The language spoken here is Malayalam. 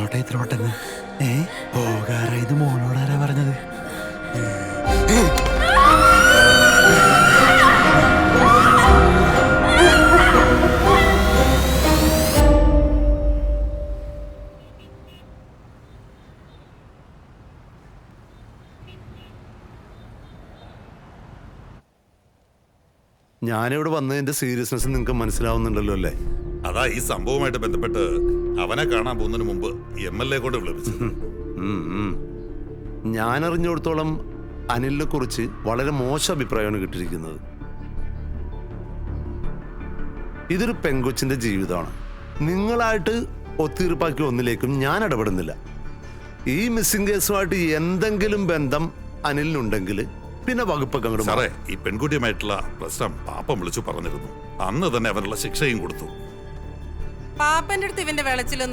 വന്നോട്ടെ ഇത്ര പെട്ടെന്ന്. പോകാറാ? ഇത് മോളോടാരാ പറഞ്ഞത്? ഞാനിവിടെ വന്നതിന്റെ സീരിയസ്നെസ് നിങ്ങൾക്ക് മനസ്സിലാവുന്നുണ്ടല്ലോ അല്ലേ? അതാ ഈ സംഭവമായിട്ട് ബന്ധപ്പെട്ട് അവനെ കാണാൻ പോകുന്നതിന് മുമ്പ് MLA കൊണ്ട് വിളിപ്പിച്ചു. ഞാൻ അറിഞ്ഞിടത്തോളം അനിലിനെ കുറിച്ച് വളരെ മോശം അഭിപ്രായമാണ് കിട്ടിയിരിക്കുന്നത്. ഇതൊരു പെങ്കൊച്ചിന്റെ ജീവിതമാണ്. നിങ്ങളായിട്ട് ഒത്തീർപ്പാക്കി ഒന്നിലേക്കും ഞാൻ ഇടപെടുന്നില്ല. ഈ മിസ്സിംഗ് കേസുമായിട്ട് എന്തെങ്കിലും ബന്ധം അനിലിനുണ്ടെങ്കിൽ പിന്നെ വകുപ്പൊക്കെ അങ്ങോട്ട് സാറേ, ഈ പെൺകുട്ടിയുമായിട്ടുള്ള പ്രശ്നം പാപ്പൻ വിളിച്ചു പറഞ്ഞിരുന്നു. അന്ന് തന്നെ അവനുള്ള ശിക്ഷയും കൊടുത്തു. പാപ്പന്റെ അടുത്ത് ഇവന്റെ വിളച്ചിലൊന്നും